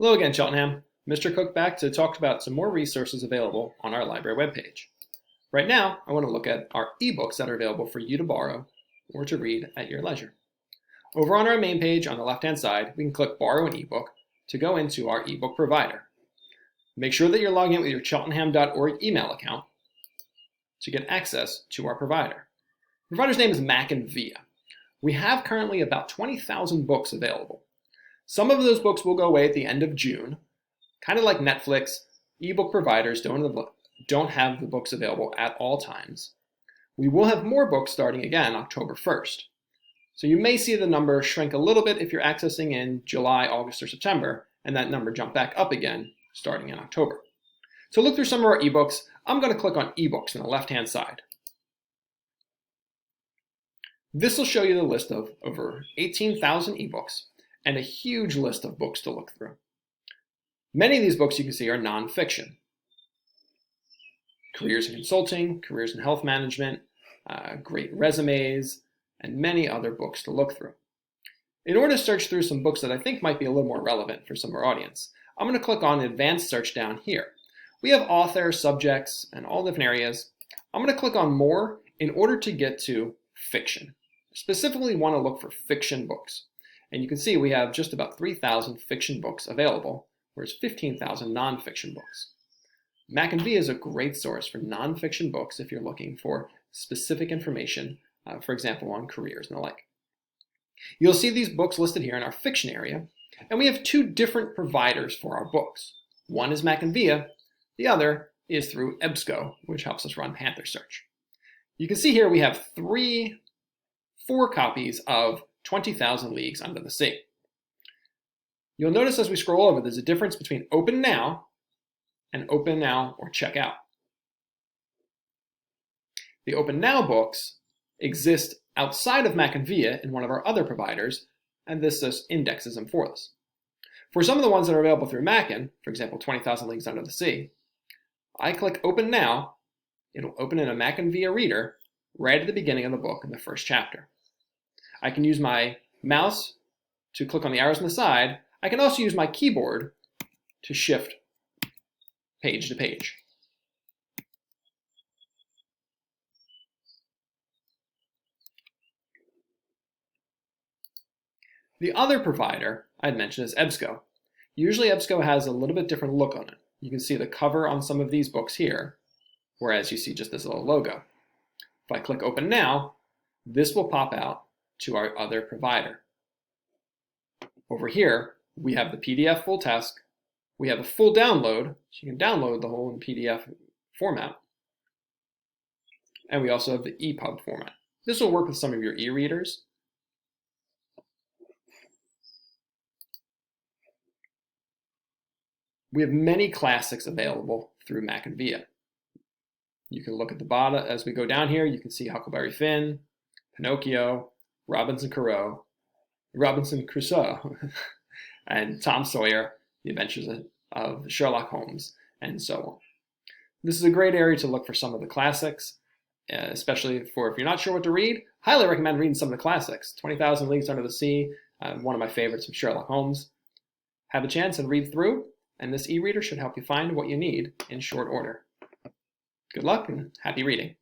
Hello again, Cheltenham. Mr. Cook back to talk about some more resources available on our library webpage. Right now, I want to look at our ebooks that are available for you to borrow or to read at your leisure. Over on our main page on the left-hand side, we can click Borrow an ebook to go into our ebook provider. Make sure that you're logging in with your cheltenham.org email account to get access to our provider. The provider's name is MackinVia. We have currently about 20,000 books available. Some of those books will go away at the end of June. Kind of like Netflix, ebook providers don't have the books available at all times. We will have more books starting again October 1st. So you may see the number shrink a little bit if you're accessing in July, August, or September, and that number jump back up again starting in October. So look through some of our ebooks. I'm going to click on eBooks on the left-hand side. This will show you the list of over 18,000 ebooks and a huge list of books to look through. Many of these books you can see are nonfiction. Careers in consulting, careers in health management, great resumes, and many other books to look through. In order to search through some books that I think might be a little more relevant for some of our audience, I'm going to click on Advanced Search down here. We have author, subjects, and all different areas. I'm going to click on More in order to get to fiction. Specifically want to look for fiction books. And you can see we have just about 3,000 fiction books available, whereas 15,000 nonfiction books. MackinVia is a great source for nonfiction books if you're looking for specific information, for example, on careers and the like. You'll see these books listed here in our fiction area, and we have two different providers for our books. One is MackinVia, the other is through EBSCO, which helps us run Panther Search. You can see here we have four copies of 20,000 Leagues Under the Sea. You'll notice as we scroll over, there's a difference between Open Now and Open Now or Check Out. The Open Now books exist outside of MackinVia in one of our other providers, and this just indexes them for us. For some of the ones that are available through Mackin, for example, 20,000 Leagues Under the Sea, I click Open Now, it'll open in a MackinVia reader right at the beginning of the book in the first chapter. I can use my mouse to click on the arrows on the side. I can also use my keyboard to shift page to page. The other provider I'd mentioned is EBSCO. Usually EBSCO has a little bit different look on it. You can see the cover on some of these books here, whereas you see just this little logo. If I click Open Now, this will pop out to our other provider. Over here, we have the PDF full text. We have a full download, so you can download the whole in PDF format. And we also have the EPUB format. This will work with some of your e-readers. We have many classics available through MackinVia. You can look at the bottom as we go down here. You can see Huckleberry Finn, Pinocchio, Robinson Crusoe, and Tom Sawyer, The Adventures of Sherlock Holmes, and so on. This is a great area to look for some of the classics, especially for if you're not sure what to read. Highly recommend reading some of the classics. 20,000 Leagues Under the Sea, one of my favorites from Sherlock Holmes. Have a chance and read through, and this e-reader should help you find what you need in short order. Good luck and happy reading.